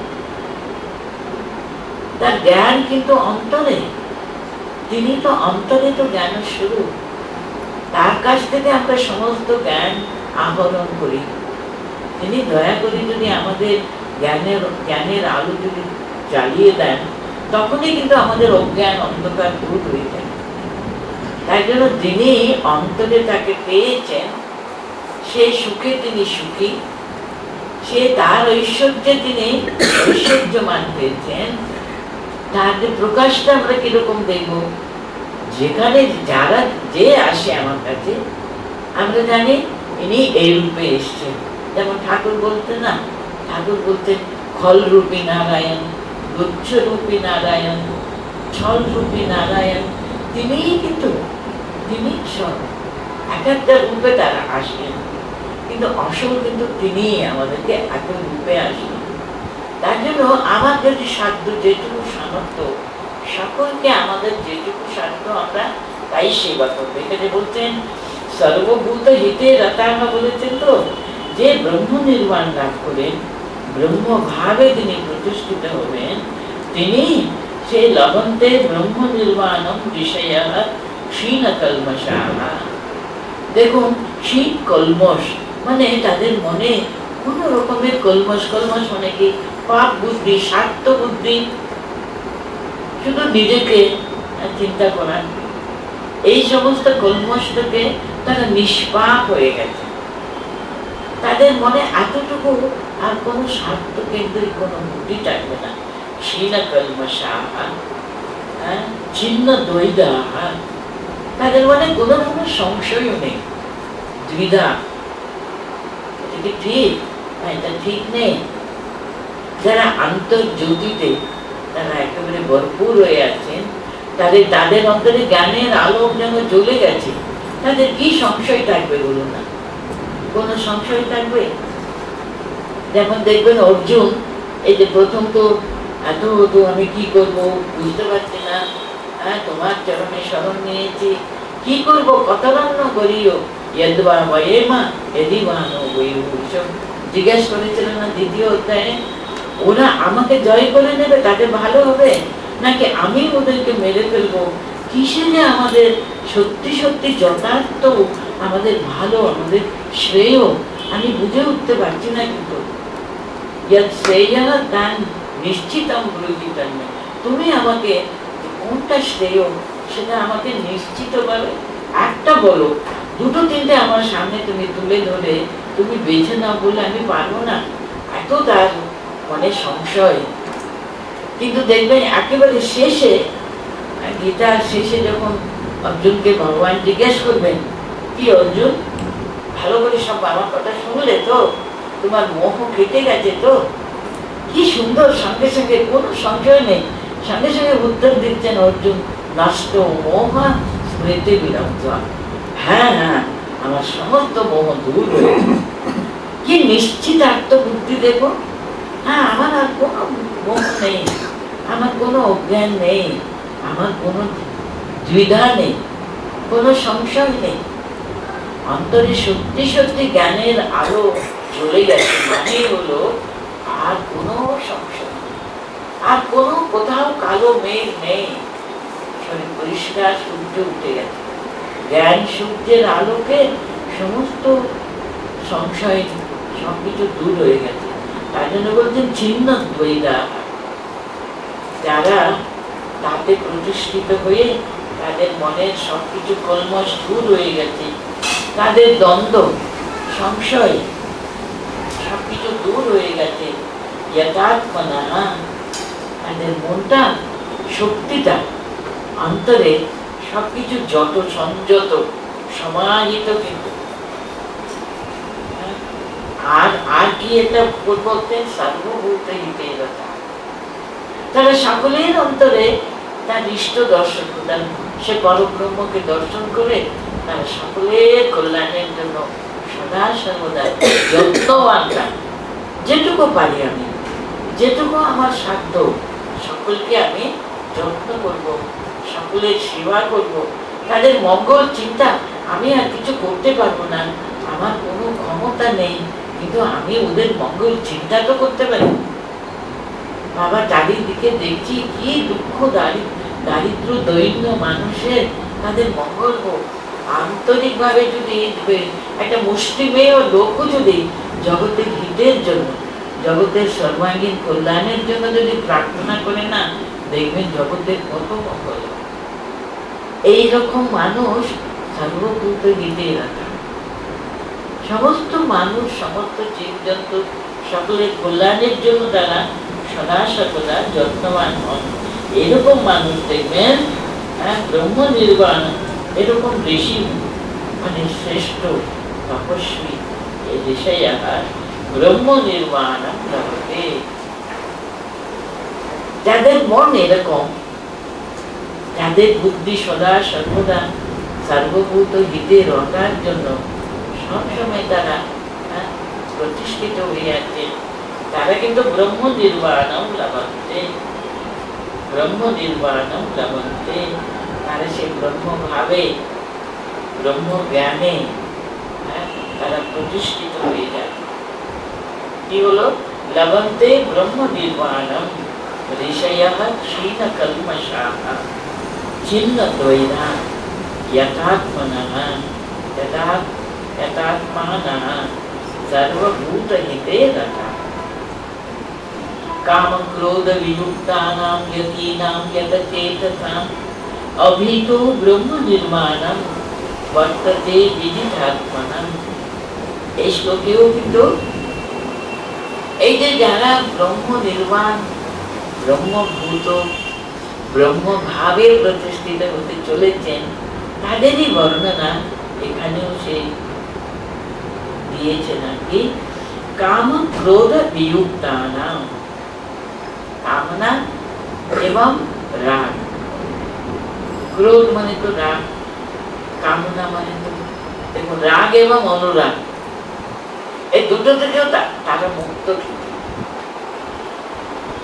তার জ্ঞান কিন্তু অন্তরে। তিনি তো অন্তরে তো জ্ঞানের স্বরূপ। তার কাছ থেকে আমরা সমস্ত জ্ঞান আহরণ করি। তিনি দয়া করে যদি আমাদের জ্ঞানের আলো যদি জ্বালিয়ে দেন, তখনই কিন্তু আমাদের অজ্ঞান অন্ধকার দূর হয়ে যায়। তাই জন্য যিনি অন্তরে তাকে পেয়েছেন, সে সুখে তিনি সুখী, সে তার ঐশ্বর্যে তিনি ঐশ্বর্যমান হয়েছেন। তার যে প্রকাশটা আমরা কিরকম দেখব, যেখানে যারা যে আসে আমার কাছে আমরা জানি ইনি এই রূপে এসছেন। যেমন ঠাকুর বলতেন না, ঠাকুর বলতেন ফল রূপী নারায়ণ, গুচ্ছ রূপী নারায়ণ, ছল রূপী নারায়ণ। তিনিই কিন্তু, তিনি সব এক একটা রূপে তারা আসেন, কিন্তু আসল কিন্তু তিনি আমাদেরকে এত রূপে আসেন। তার জন্য আমার যদি সাধ্য, যেটুকু সামর্থ্য, সকলকে আমাদের যেটুকু সাধ্য আমরা তাই সেবা করবো। এখানে বলছেন সর্বভূত হিতে রতাহ বলেছেন, তো যে ব্রহ্ম নির্বাণ লাভ করেন, ব্রহ্মভাবে তিনি প্রতিষ্ঠিত হবেন, তিনি সেই লবন্তে ব্রহ্ম নির্বাণম ঋষয়া ক্ষীণ কলমশাঃ। দেখুন, ক্ষীণ কলমশ মানে তাদের মনে কোন রকমের কলমশ। কলমশ মানে কি? পাপ বুদ্ধি, স্বার্থ বুদ্ধি, শুধু নিজেকে চিন্তা করা, এই সমস্ত কলমশ থেকে তারা নিষ্পাপ হয়ে গেছে। তাদের মনে এতটুকু আর কোন স্বার্থ কেন্দ্রিক কোন বুদ্ধি থাকবে না। ক্ষীণ কলমশাঃ ছিন্ন দ্বৈধাঃ, তাদের মনে কোন রকমের সংশয়ও নেই, দ্বিধা, এটা কি ঠিক, এটা ঠিক নেই। যারা আন্তর্জ্যোতিতে তারা একেবারে ভরপুর হয়ে আছেন, তাদের অন্তরে জ্ঞানের আলোক যেন জ্বলে গেছে, তাদের কি সংশয় থাকবে বলুন না? কোন সংশয় থাকবে? যেমন দেখবেন অর্জুন, এই যে প্রথম তো এত আমি কি করব বুঝতে পারছি না, তোমার চরণে শরণ নিয়েছি, কি করব, কতরণ্য করিও ইয়দ্বা বয়েমা এদিবানো বইউ, জিজ্ঞেস করেছিলেন না দ্বিতীয় অধ্যায়ে। ওরা আমাকে জয় করে নেবে, তাতে ভালো হবে, নাকি আমি ওদেরকে মেরে ফেলবো? কিসে যে আমাদের সত্যি সত্যি যথার্থ আমাদের ভালো, আমাদের শ্রেয় আমি বুঝে উঠতে পারছি না। কিন্তু নিশ্চিতম ব্রুজিতম, তুমি আমাকে কোনটা শ্রেয় সেটা আমাকে নিশ্চিতভাবে একটা বলো, দুটো তিনটে আমার সামনে তুমি তুলে ধরে তুমি বেছে নাও, বলে আমি পারবো না। এত তার মনে সংশয়। কিন্তু দেখবেন একেবারে শেষে, গীতার শেষে যখন অর্জুনকে ভগবান জিজ্ঞেস করবেন, কি অর্জুন, ভালো করে সব আমার কথা শুনলে তো? তোমার মোহ কেটে গেছে তো? কি সুন্দর, সঙ্গে সঙ্গে কোনো সংশয় নেই, সঙ্গে সঙ্গে উত্তর দিচ্ছেন অর্জুন, নষ্ট মোহা স্মৃতি বিরক্ত। হ্যাঁ হ্যাঁ, আমার সমস্ত মোহ দূর হয়েছে। কি নিশ্চিত আত্মবুদ্ধি দেখো। হ্যাঁ, আমার আর কোনো মোহ নেই, আমার কোনো অজ্ঞান নেই, আমার কোনো দ্বিধা নেই, কোনো সংশয় নেই। অন্তরে সত্যি সত্যি জ্ঞানের আলো চলে গেছে, মানে হলো আর কোনো সংশয়, আর কোনো কোথাও কালো মেঘ নেই, পরিষ্কার সূর্য উঠে গেছে। জ্ঞান সূর্যের আলোকে সমস্ত সংশয় সবকিছু দূর হয়ে গেছে। তাই জন্য বলছেন ছিন্ন দ্বৈধা। যারা তাতে প্রতিষ্ঠিত হয়ে তাদের মনের সবকিছু কলমশ দূর হয়ে গেছে, তাদের দ্বন্দ্ব সংশয় সবকিছু দূর হয়ে গেছে, যথাত্মনা, তাদের মনটা, শক্তিটা অন্তরে সবকিছু যত সংযত সমাহিত। কিন্তু আর কি এটা বলতেন, সর্বভূত হিতে রতা, তারা সকলের অন্তরে তার ইষ্ট দর্শন, সে পরব্রহ্মকে দর্শন করে তারা সকলের কল্যাণের জন্য সদা সর্বদা যত্নবান। যেটুকু পারি আমি, যেটুকু আমার সাধ্য, সকলকে আমি যত্ন করব, সকলের সেবা করব, তাদের মঙ্গল চিন্তা। আমি আর কিছু করতে পারবো না, আমার কোনো ক্ষমতা নেই, কিন্তু আমি ওদের মঙ্গল চিন্তা তো করতে পারি। বাবা, চারিদিকে দেখছি কি দুঃখ, দারিদ্র দৈন্য মানুষের, তাদের মঙ্গল হোক। আন্তরিক ভাবে যদি একটা মুষ্টিমেয় লোক যদি জগতের হিতের জন্য, জগতের সর্বাঙ্গীন কল্যাণের জন্য যদি প্রার্থনা করে না, দেখবেন জগতের কত মঙ্গল। এইরকম মানুষ সর্বভূত হিতে রাখা, সমস্ত মানুষ, সমস্ত জীবজন্তু সকলের কল্যাণের জন্য তারা সদা সর্বদা যত্নবান হন। এরকম মানুষ দেখবেন ব্রহ্ম নির্বাণ, এরকম ঋষি মানে শ্রেষ্ঠ তপস্বী ঋষয়ঃ ব্রহ্ম নির্বাণম লভতে। যাদের মন এরকম, যাদের বুদ্ধি সদা সর্বদা সর্বভূত হিতে রটার জন্য সবসময় তারা প্রতিষ্ঠিত হয়ে আছে, তারা কিন্তু ব্রহ্ম নির্বাণম লভন্তে, ব্রহ্ম নির্বাণম লভন্তে। তারা সেই ব্রহ্ম ভাবে, ব্রহ্ম জ্ঞানে তারা প্রতিষ্ঠিত হয়ে যায়। কি হলো? লবন্তে ব্রহ্ম নির্বাণম ঋষয়ঃ ক্ষীণ কল্মষাঃ ছিন্ন দ্বৈধা यथात्मनः यथात्मानः सर्वभूतहिते रताः कामक्रोधवियुक्तानां यतीनां यतचेतसाम् अभीतो ब्रह्मनिर्वाणं वर्तते विदितात्मनः। এই শ্লোকেও কিন্তু এই যে যারা ব্রহ্ম নির্বাণ, ব্রহ্মভূত, ব্রহ্মভাবে প্রতিষ্ঠিত হতে চলেছেন তাদেরই বর্ণনা এখানেও সে দিয়েছে নাকি কাম ক্রোধ বিযুক্তানাম, কামনা এবং রাগ। ক্রোধ মানে তো রাগ, কামনা মানে তো দেখুন রাগ এবং অনুরাগ, এই দুটো থেকেও তারা মুক্ত।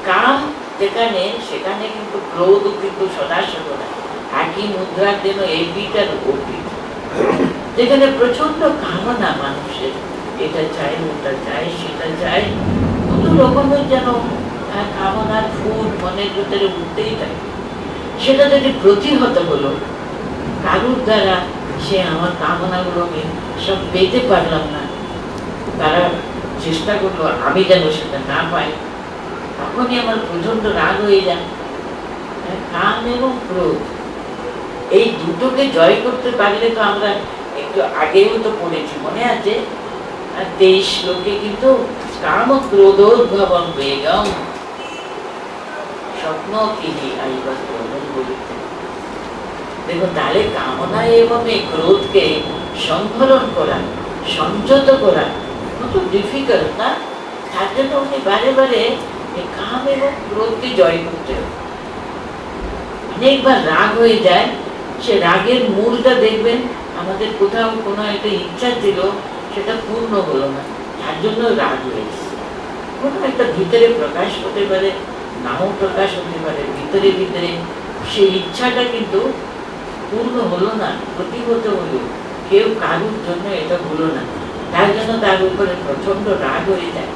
কাম যেখানে সেখানে কিন্তু ক্রোধ কিন্তু সদাসদ না, একই মুদ্রার যেন এই পিঠ আর ও পিঠ। যেখানে প্রচন্ড কামনা মানুষের, এটা চাই ওটা চাই সেটা চাই, কত রকমের যেন কামনার ফুল মনের ভিতরে উঠতেই থাকে। সেটা যদি প্রতিহত হলো কারুর দ্বারা, সে আমার কামনাগুলোকে সব পেতে পারলাম না, তারা চেষ্টা করলো আমি যেন সেটা না পাই, তখনই আমার প্রচন্ড রাগ হয়ে যায়। কাম এবং ক্রোধ এই দুটোকে জয় করতে পারলে তো আমরা একটু আগেও তো পড়েছি, মনে আছে 23 শ্লোকে কিন্তু কাম ক্রোধোদ্ভবম বেগম স্বপ্ন কি আইবা বলেছে। দেখুন তাহলে কামনা এবং এই ক্রোধকে সংবরণ করা, সংযত করা কত ডিফিকাল্ট না। তার জন্য উনি বারে বারে এই কাম এবং ক্রোধকে জয় করতে হবে। অনেকবার রাগ হয়ে যায়, সে রাগের মূলটা দেখবেন আমাদের কোথাও কোনো একটা ইচ্ছা ছিল সেটা পূর্ণ হলো না, তার জন্য রাগ হয়েছে। কোনো একটা ভিতরে প্রকাশ হতে পারে, নাও প্রকাশ হতে পারে, ভিতরে ভিতরে সেই ইচ্ছাটা কিন্তু পূর্ণ হলো না, প্রতিহত হলো, কেউ কারুর জন্য এটা হলো না, তার জন্য তার উপরে প্রচন্ড রাগ হয়ে যায়।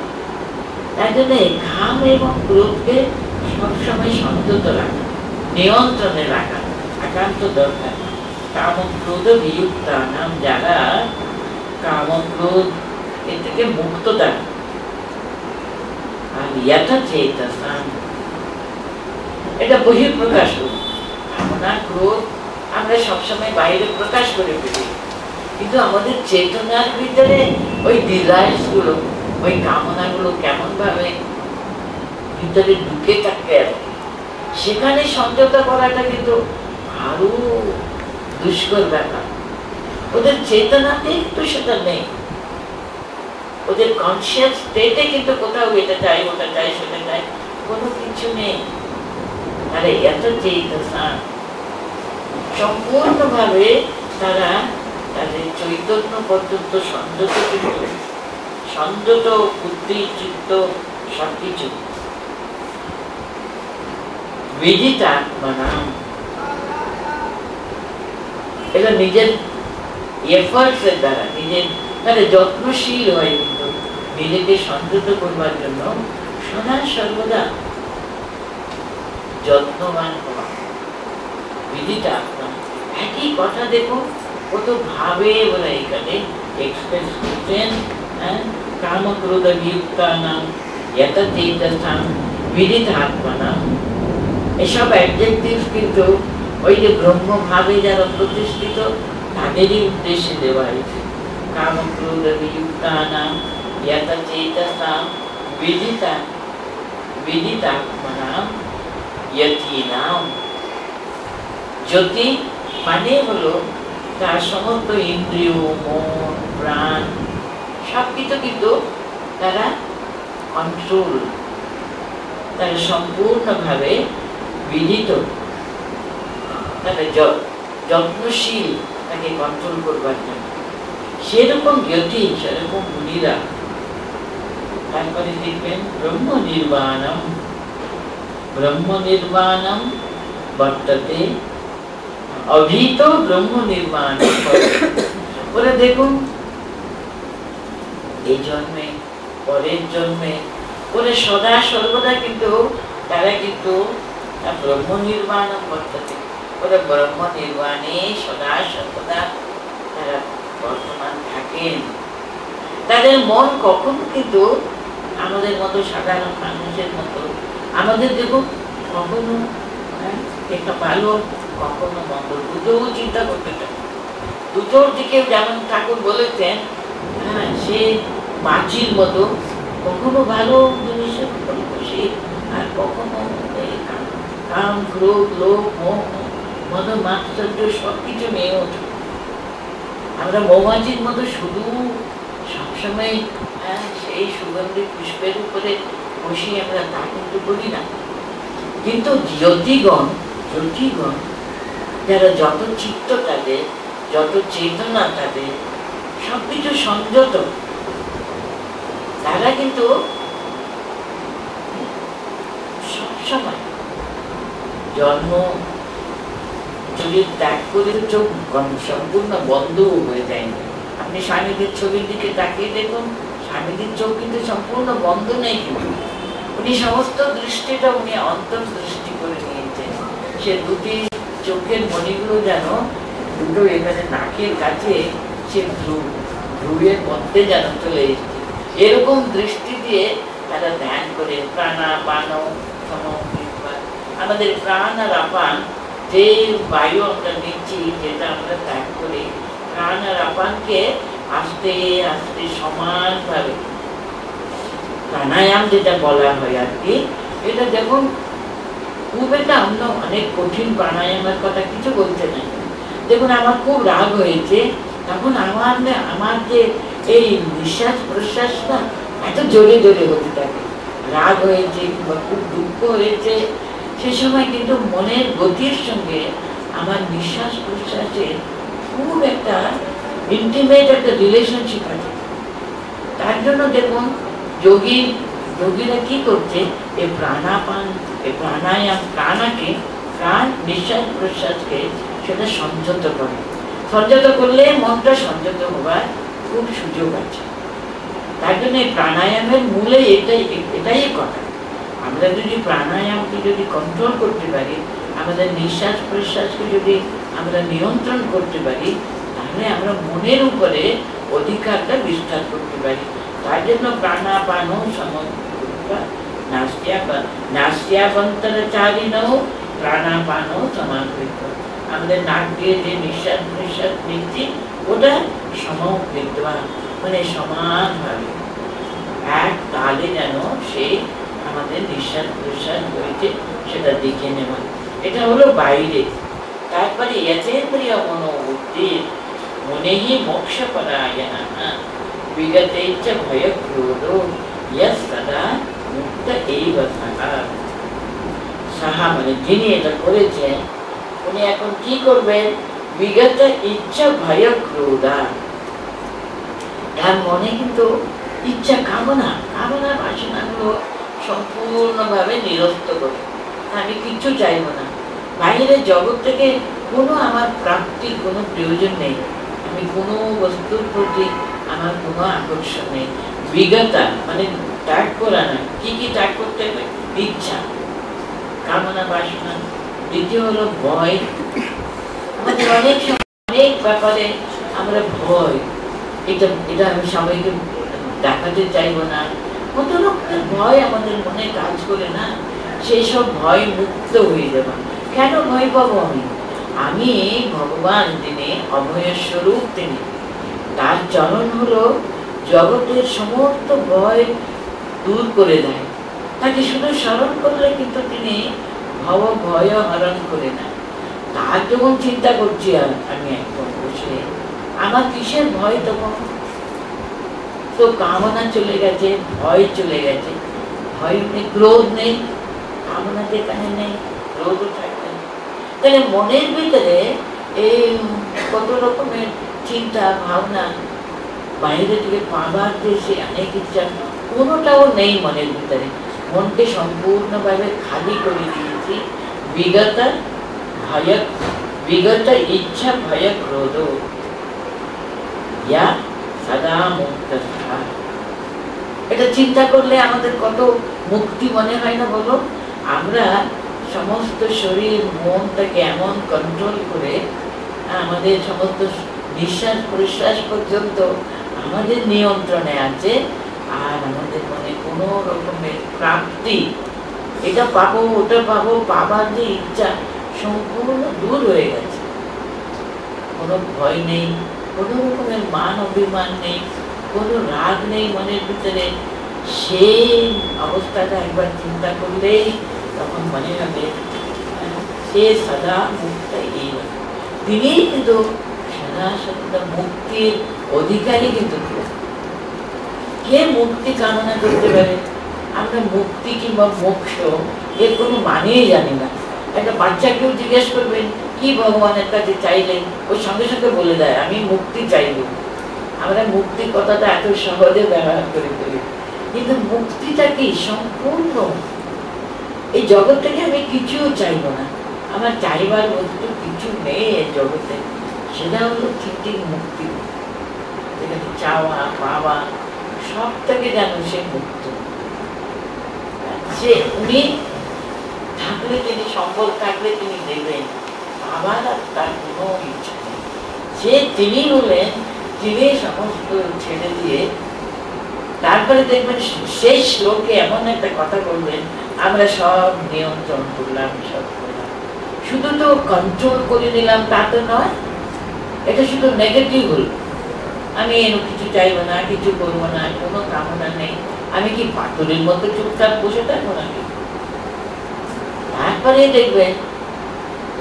তার জন্য ঘাম এবং ক্রোধকে সবসময় সংযত রাখা, নিয়ন্ত্রণে রাখা একান্ত দরকার। কাম ক্রোধ বিযুক্তানাম, যারা কাম ক্রোধ এ থেকে মুক্ত থাকে। আর যথাচেতসাম, এটা বহিঃপ্রকাশ করি। কামনা ক্রোধ আমরা সবসময় বাইরে প্রকাশ করে ফেলি, কিন্তু আমাদের চেতনার ভিতরে ওই ডিজায়ার্স গুলো, ওই কামনা গুলো কেমন ভাবে ভিতরে ঢুকে থাকে, সেখানে সংযত করাটা কিন্তু আরো দুষ্কর ব্যাপার। ওদের চেতনাতে কিন্তু সেটা নেই, ওদের কনসিয়াস স্টেটে কিন্তু কোথাও এটা চাই ওটা চাই সেটা চাই কোনো কিছু নেই। আরে এত চেতনা সম্পূর্ণভাবে তারা তাদের চৈতন্য পর্যন্ত সংযত, কিন্তু সংযত বুদ্ধি চিত্ত সবকিছু বিদিতাত্মনাম, এটা নিজের এফার্টসের দ্বারা, নিজের মানে যত্নশীল হয়, কিন্তু নিজেকে সংযত করবার জন্য সদা সর্বদা যত্নবান হওয়া। বিদিতাত্মা একই কথা দেখো কত ভাবে বলে এখানে এক্সপ্রেস করছেন। কাম ক্রোধ বিযুক্তানাম যথাচেতসাম বিদিতাত্মনাম, এসব অ্যাডজেক্টিভস কিন্তু ওই যে ব্রহ্মভাবে যারা প্রতিষ্ঠিত তাদেরই উদ্দেশ্যে দেওয়া হয়েছে। কাম ক্রোধ বিযুক্তানাম যথাচেতসাম বিদিতাত্মনাম যতীনাম। যতি মানে হলো তার সমস্ত ইন্দ্রিয়, মন, প্রাণ সবকিছু কিন্তু তারা কন্ট্রোল, তারা সম্পূর্ণভাবে বিদিত, তারা যত্নশীল তাকে কন্ট্রোল করবার জন্য। সেরকম জ্যোতি, সেরকম মুনিরা। তারপরে দেখবেন ব্রহ্ম নির্বাণম, ব্রহ্ম নির্বাণম বর্ততে অভীত ব্রহ্ম নির্বাণ। ওরা দেখুন এই জন্মে পরের জন্মে করে সদা সর্বদা কিন্তু তারা কিন্তু ব্রহ্ম নির্বাণ বর্ততে, ওরা ব্রহ্ম নির্বাণে সদা সর্বদা তারা বর্তমান থাকেন। তাদের মন কখনো কিন্তু আমাদের মতো সাধারণ মানুষের মতো, আমাদের দেখো কখনো একটা ভালো কখনো মন্দ দুটোও চিন্তা করতে থাকে। দুটোর দিকে যেমন ঠাকুর বলেছেন, হ্যাঁ, সে মাছির মতো কখনো ভালো জিনিসের উপরে বসে, আর কখনো কাম ক্রোধ লোভ মোহ মদ মাৎসর্য সবকিছু নিয়ে ওঠে। আমরা মৌমাছির মতো শুধু সবসময় সেই সুগন্ধি পুষ্পের উপরে বসে আমরা তা কিন্তু করি না। কিন্তু জ্যোতিগণ যারা যত চিত্ত তাদের, যত চেতনা তাদের, সবকিছু সংযত, তারা কিন্তু সবসময় জন্ম যদি ত্যাগ করে চোখ সম্পূর্ণ বন্ধ হয়ে যায়নি। আপনি স্বামীদের ছবির দিকে তাকিয়ে দেখুন, স্বামীদের চোখ কিন্তু সম্পূর্ণ বন্ধ নেই, কিন্তু উনি সমস্ত দৃষ্টিটা উনি অন্তর্দৃষ্টি করে নিয়েছেন। সে দুটি চোখের মণিগুলো যেন দুটো এখানে নাকের কাছে সে ভ্রুয়ের মধ্যে যেন চলে এসেছে, এরকম দৃষ্টি দিয়ে তারা ধ্যান করে প্রাণাপান আমাদের প্রাণ আর আপান, যে বায়ু আমরা নিচ্ছি, যেটা আমরা ত্যাগ করি, প্রাণ আর আপানকে আস্তে আস্তে সমানভাবে প্রাণায়াম যেটা বলা হয় আর কি, এটা দেখুন খুব একটা আমরা অনেক কঠিন প্রাণায়ামের কথা কিছু বলতে নাই। দেখুন আমার খুব রাগ হয়েছে, তখন আমার যে এই নিঃশ্বাস প্রশ্বাসটা এত জোরে জোরে হতে থাকে। রাগ হয়েছে কিংবা খুব দুঃখ হয়েছে, সে সময় কিন্তু মনের গতির সঙ্গে আমার নিঃশ্বাস প্রশ্বাসের খুব একটা ইন্টিমেট একটা রিলেশনশিপ আছে। তার জন্য দেখুন যোগীরা কি করছে, এই প্রাণাপান, এই প্রাণায়াম, প্রাণ নিঃশ্বাস প্রশ্বাসকে সেটা সংযত করে। সংযত করলে মনটা সংযত হবার খুব সুযোগ আছে। তার জন্য এই প্রাণায়ামের মূলে এটাই কথা। আমরা যদি প্রাণায়ামকে যদি কন্ট্রোল করতে পারি, আমাদের নিঃশ্বাস প্রশ্বাসকে যদি আমরা নিয়ন্ত্রণ করতে পারি, তাহলে আমরা মনের উপরে অধিকারটা বিস্তার করতে পারি। তার জন্য প্রাণাপান নাস্তিয়াবন্তরচারিণও প্রাণাপান সমাকৃত, আমাদের নাক দিয়ে যে নিঃশ্বাস প্রশ্বাস নিচ্ছি ওটা সমকৃত, মানে সমানভাবে এক তালে যেন সেই আমাদের নিঃশ্বাস প্রশ্বাস হয়েছে সেটা দেখে নেওয়া। এটা হলো বাইরে। তারপরে यथेन्द्रिय मनोबुद्धि मुनेहि मोक्षपरायणः विगतैश्च भयक्रोधो यः सदा मुक्त एव सः। সাহা মানে যিনি এটা করেছেন উনি এখন কি করবেন, বিগত ইচ্ছা ভয় ক্রোধা, তার মনে কিন্তু ইচ্ছা কামনা বাসনাগুলো সম্পূর্ণভাবে নিরস্ত করে। আমি কিচ্ছু চাইব না, বাইরের জগৎ থেকে কোনো আমার প্রাপ্তির কোনো প্রয়োজন নেই, আমি কোনো বস্তুর প্রতি আমার কোনো আকর্ষণ নেই। বিগতা মানে ত্যাগ করা না, কি ত্যাগ করতে হবে, ইচ্ছা কামনা বাসনা। দ্বিতীয় হলো ভয়। আমাদের অনেক ব্যাপারে আমরা ভয়, এটা আমি সবাইকে দেখাতে চাইবো না, কত রকমের ভয় আমাদের মনে কাজ করে না, সেই সব ভয় মুক্ত হয়ে যাবে। কেন ভয় পাবো আমি ভগবান, তিনি অভয়ের স্বরূপ, তিনি তার চরণ হলো জগতের সমস্ত ভয় দূর করে দেয়। তাকে শুধু স্মরণ করলে কিন্তু তিনি ভয় হরণ করে না। তার যখন চিন্তা করছি আমি একদম বসে, আমার কিসের ভয়, তখন তো কামনা চলে গেছে, ভয় চলে গেছে। ভয় নেই, ক্রোধ নেই, কামনা যেখানে নেই, ক্রোধও থাকবে না। তাহলে মনের ভিতরে এই কত রকমের চিন্তা ভাবনা, বাইরে থেকে পাবার যে সে অনেক ইচ্ছা, কোনোটাও নেই মনের ভিতরে। মনকে সম্পূর্ণভাবে খালি করে দিয়েছি। বিগত ইচ্ছা ভয় ক্রোধ ইয়া সদা মুক্ত। এটা চিন্তা করলে আমাদের কত মুক্তি মনে হয় না বলো? আমরা সমস্ত শরীর মনটাকে এমন কন্ট্রোল করে আমাদের সমস্ত নিঃশ্বাস প্রশ্বাস পর্যন্ত আমাদের নিয়ন্ত্রণে আছে, আর আমাদের মনে কোনো রকমের প্রাপ্তি, এটা পাবো ওটা পাবো, পাবার যে ইচ্ছা সম্পূর্ণ দূর হয়ে গেছে। কোনো ভয় নেই, কোনো রকমের মান অভিমান নেই, কোনো রাগ নেই মনের ভিতরে। সেই অবস্থাটা একবার চিন্তা করলেই তখন মনে হবে সে সদা মুক্ত। তিনি কিন্তু সদা সদা মুক্তির অধিকারী। কিন্তু কে মুক্তি কামনা করতে পারে? আমরা মুক্তি কিংবা মোক্ষ এর কোনো মানেই জানি না। একটা বাচ্চাকেও জিজ্ঞেস করবেন কি ভগবানের কাছে চাইলেন, ওই সঙ্গে সঙ্গে বলে দেয় আমি মুক্তি চাইব। আমরা মুক্তি কথাটা এত সহজে ব্যবহার করে ফেলি, কিন্তু মুক্তিটা কি সম্পূর্ণ এই জগৎ থেকে আমি কিছুও চাইব না, আমার চাইবার বস্তু কিছু নেই এই জগতে, সেটা হলো ঠিক মুক্তি। যেখানে চাওয়া পাওয়া সব থেকে যেন সে মুক্ত। সে উনি থাকলে, তিনি সম্বল থাকলে তিনি দেবেন, আবার আর তার কোনো ইচ্ছা নেই। তিনি হলেন, তিনি সমস্ত ছেড়ে দিয়ে তারপরে দেখবেন শেষ শ্লোকে এমন একটা কথা বলবেন, আমরা সব নিয়ন্ত্রণ করলাম, সব করলাম। শুধু তো কন্ট্রোল করে নিলাম তা তো নয়, এটা শুধু নেগেটিভ হল। আমি এর কিছু চাইবো না, কিছু করবো না, কোনো কামনা নেই, আমি কি পাথরের মতো চুপচাপ বসে থাকবো নাকি? তারপরে দেখবেন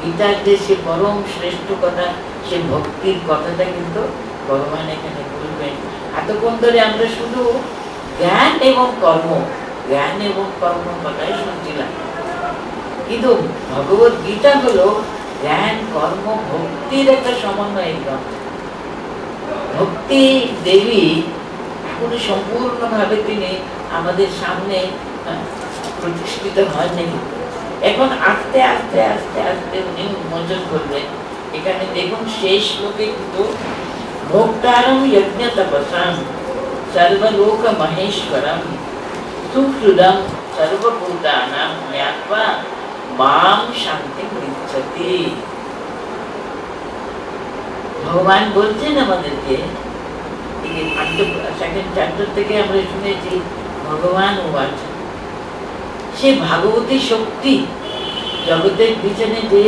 গীতার যে সে পরম শ্রেষ্ঠ কথা, সে ভক্তির কথাটা কিন্তু ভগবান এখানে বলবেন। এতক্ষণ ধরে আমরা শুধু জ্ঞান এবং কর্ম, জ্ঞান এবং কর্ম কথাই শুনছিলাম, কিন্তু ভগবত গীতা হলো জ্ঞান কর্ম ভক্তির একটা সমন্বয় গ্রন্থ। ভক্তি দেবী এখনো সম্পূর্ণভাবে তিনি আমাদের সামনে প্রতিষ্ঠিত হয়নি, এখন আস্তে আস্তে আস্তে আস্তে উনি উন্মোচন করবেন। এখানে দেখুন শেষ শ্লোকে কিন্তু ভোক্তারম যজ্ঞ তপসাম সর্বলোক মহেশ্বরম সুহৃদম সর্বভূতানাং জ্ঞাত্বা মাম শান্তি পৃচ্ছতি। ভগবান বলছেন আমাদেরকে, সেকেন্ড চ্যাপ্টার থেকে আমরা শুনেছি ভগবান ওয়াচ, সে ভাগবতী শক্তি জগতের পিছনে যে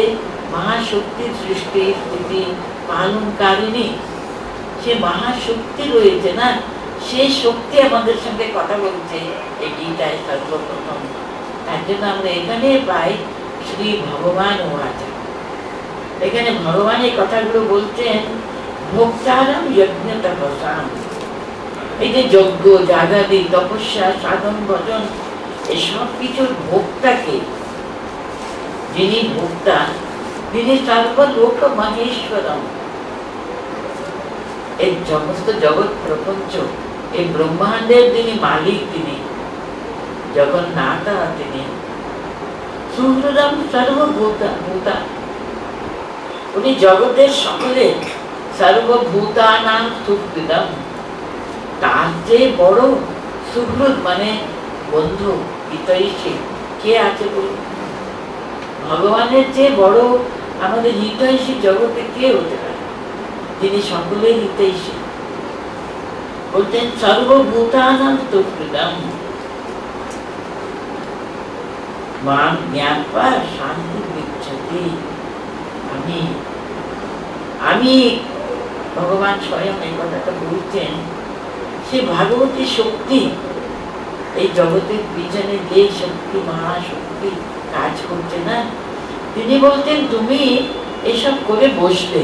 মহাশক্তির সৃষ্টি স্থিতি পালনকারিণী, সে মহাশক্তি রয়েছে না, সে শক্তি আমাদের সঙ্গে কথা বলছে এই গীতায় সর্বপ্রথম। তার জন্য আমরা এখানে পাই শ্রী ভগবান ওয়াচ। এখানে ভগবান এই কথাগুলো বলছেন ভোক্তারম যজ্ঞ তপসাম, এই যে যজ্ঞ যাগাদি তপস্যা সাধন ভজন এসব কিছুর ভোক্তাকে, যিনি ভোক্তা তিনি সর্বলোক মহেশ্বরম, এই সমস্ত জগৎ প্রপঞ্চ এই ব্রহ্মাণ্ডের যিনি মালিক, তিনি জগন্নাথা, তিনি সুহৃদম সর্বভূতা ভূতা, উনি জগতের সকলে সর্বভূতানাং সুহৃদম, তার যে বড় সুহৃদ মানে বন্ধু হিতৈষী কে আছে বলুন? ভগবানের যে বড় আমাদের হিতৈষী জগতে কে হতে পারে? তিনি সকলের হিতৈষী। বলতেন সর্বভূতানাং সুহৃদম মাম জ্ঞাত্বা শান্তি পৃচ্ছতি। আমি ভগবান স্বয়ং এই কথাটা বলছেন, সে ভাগবতী শক্তি এই জগতের পিছনে যে শক্তি মহাশক্তি কাজ করছে না, তিনি বলতেন তুমি এসব করে বসলে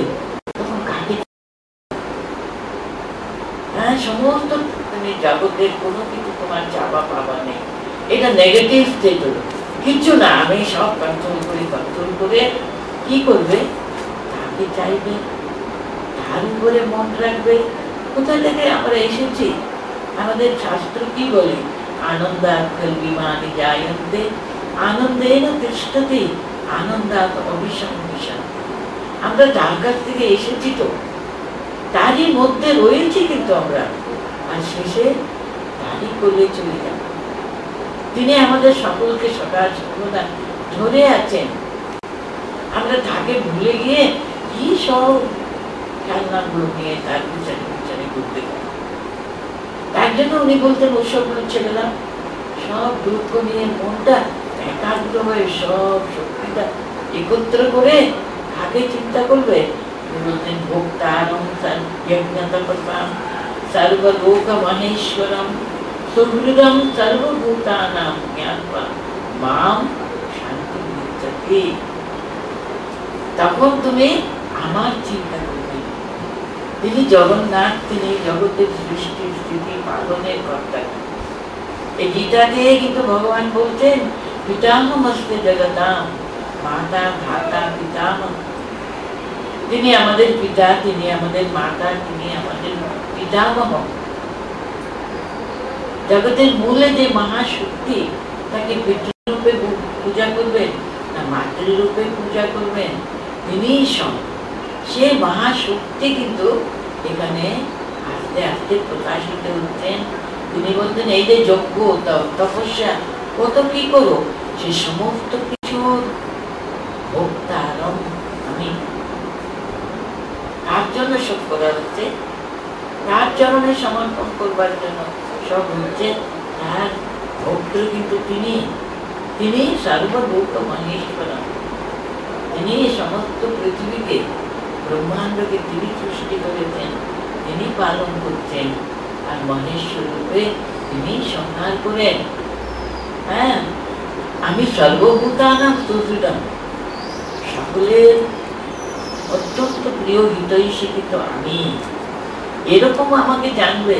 তখন কাকে, হ্যাঁ সমস্ত তুমি জগতের কোনো কিছু তোমার চাপা পাবা নেই, এটা নেগেটিভ স্টেট হলো, কিছু না, আমি সব কন্ট্রোল করে কি করবে? তাকে চাইবে, তার উপরে মন রাখবে। কোথা থেকে আমরা এসেছি? আমাদের শাস্ত্র কি বলে? আনন্দাৎ কল্পিমানি জায়ন্তে আনন্দেন তিষ্ঠতি আনন্দাৎ অভিসংবিশন্তি। আমরা তার কাছ থেকে এসেছি, তো তারই মধ্যে রয়েছি কিন্তু আমরা, আর শেষে তারই কোলে চলে যাব। তিনি আমাদের সকলকে সদা সর্বদা ধরে আছেন। আমরা তাকে ভুলে গিয়ে কি সব খেলনাগুলো নিয়ে তার পিছনে পিছনে ঘুরতে গেলাম। তার জন্য উনি বলতেন ওসবগুলো ছেড়ে দাও, সব দুঃখ নিয়ে মনটা একাগ্র হয়ে সব শক্তিটা একত্র করে আগে চিন্তা করবে। বলতেন ভোক্তারম যজ্ঞতপসাম সর্বলোক মহেশ্বরম সুহৃদম সর্বভূতানাম জ্ঞাত্বা মাম শান্তি দিচ্ছতি। তখন তুমি আমার চিন্তা করবে। তিনি জগন্নাথ, তিনি জগতের সৃষ্টি স্থিতি পালনের কর্তা। এই গীতাতে কিন্তু ভগবান বলছেন পিতামহস্তে জগতাম মাতা ধাতা পিতামহ। তিনি আমাদের পিতা, তিনি আমাদের মাতা, তিনি আমাদের পিতামহ। জগতের মূলে যে মহাশক্তি, তাকে পিতৃরূপে পূজা করবেন না মাতৃরূপে পূজা করবেন, তিনিই সব। সে মহাশক্তি কিন্তু এখানে আস্তে আস্তে প্রকাশিত হচ্ছেন। তিনি বলতেন এই যে যজ্ঞ তপস্যা কত কি করো, সে সমস্ত কিছুর ভোক্তারম আমি। তার জন্য সব করা হচ্ছে, তার চরণে সমর্পণ করবার জন্য সব হচ্ছে। তার ভক্ত কিন্তু তিনি, তিনি সর্বভূত মহেশ্বরম। তিনি সমস্ত পৃথিবীকে ব্রহ্মাণ্ডকে তিনি সৃষ্টি করেছেন, তিনি পালন করছেন। আর মহেশ্বর রূপে তিনি সংহার করেন। হ্যাঁ, আমি সর্বভূতানাং সুহৃদম, সকলের অত্যন্ত প্রিয় হিতৈষী কিন্তু আমি। এরকম আমাকে জানবে,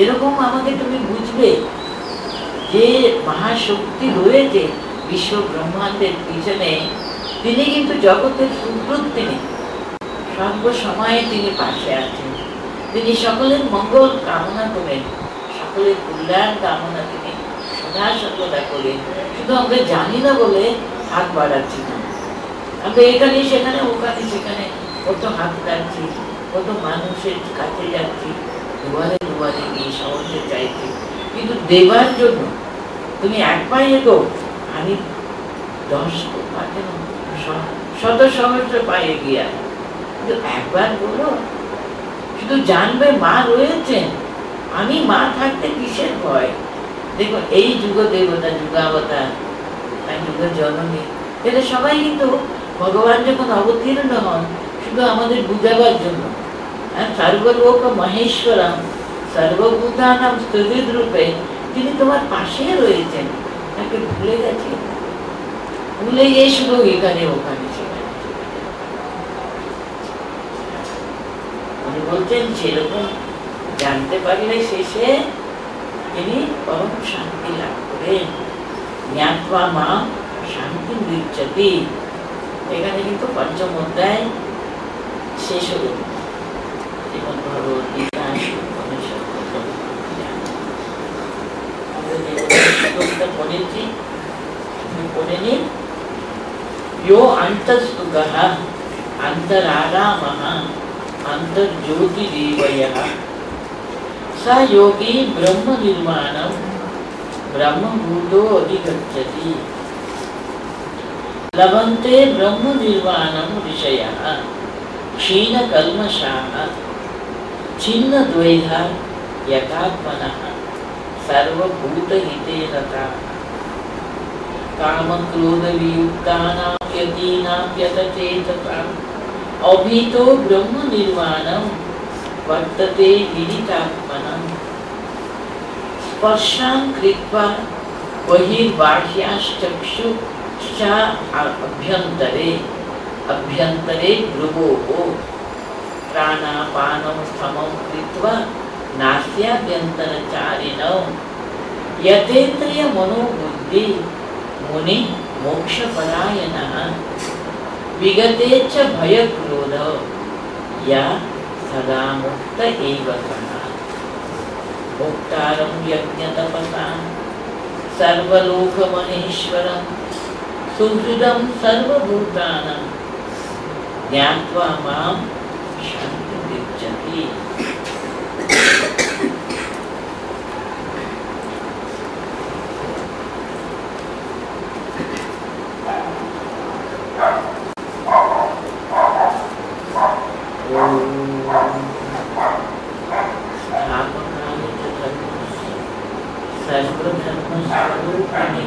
এরকম আমাকে তুমি বুঝবে যে মহাশক্তি রয়েছে বিশ্ব ব্রহ্মাণ্ডের পিছনে। তিনি কিন্তু জগতের সুহৃদ, তিনি সর্বসময়ে তিনি পাশে আছেন। তিনি সকলের মঙ্গল কামনা করেন, সকলের কল্যাণ কামনা তিনি সদা সর্বদা করেন। শুধু আমরা জানি না বলে হাত বাড়াচ্ছি না। আমরা এখানে সেখানে ওখানে সেখানে কত হাত বাড়াচ্ছি, কত মানুষের কাছে যাচ্ছি, দুয়ারে দুয়ারে গিয়ে সাহায্য চাইছি। কিন্তু দেবার জন্য তুমি এক পায়ে এগো, আমি 10 পাকেন শত সহস্র পায়ে গিয়ে। কিন্তু একবার বলো, শুধু জানবে মা রয়েছেন। আমি মা থাকতে কিসের ভয়? দেখো এই যুগ দেবতা, যুগাবতার, যুগ জননী, এরা সবাই কিন্তু ভগবান যখন অবতীর্ণ হন শুধু আমাদের বুঝাবার জন্য। সর্বলোক মহেশ্বরম সর্বভূতানাম স্থিত রূপে তিনি তোমার পাশে রয়েছেন। তাকে ভুলে গেছে, ভুলে গিয়ে শুধু এখানে ওখানে সেখানে। উনি বলছেন সেরকম জানতে পারলে শেষে তিনি পরম শান্তি লাভ করেন। জ্ঞাত্বা মাম শান্তি দিচ্ছতি। এখানে কিন্তু পঞ্চম অধ্যায় শেষ হল। শ্রীমদ্ ভগবদ্ গীতা পড়েছি, পড়ে নিন। यो अंतस्तुकः अंतरारामः अंतर्ज्योतिरेवयः स योगी ब्रह्म निर्वाणं ब्रह्मभूतो अधिगच्छति। लभन्ते ब्रह्म निर्वाणं ऋषयः क्षीणकल्मषाः छिन्नद्वैधा यथात्मनः सर्वभूतहिते रताः कामक्रोधवियुक्तानां यतीनां यतचेतसाम् अभीतो ब्रह्म निर्वाणं वर्तते विदितात्मनः। स्पर्शान् कृत्वा बहिर्बाह्याश्चक्षुश्च अभ्यन्तरे अभ्यन्तरे भ्रुवोः प्राणापानं समं कृत्वा नास्याभ्यन्तरचारिणौ यतेन्द्रिय मनोबुद्धि मुनि मोक्षपरायणः विगते च भयक्रोध या सदा मुक्त एव सः। भोक्तारं यज्ञतपसां सर्वलोकमहेश्वरं सुहृदं सर्वभूतानां ज्ञात्वा मां शान्तिं दिच्छति। আগুন প্রাণী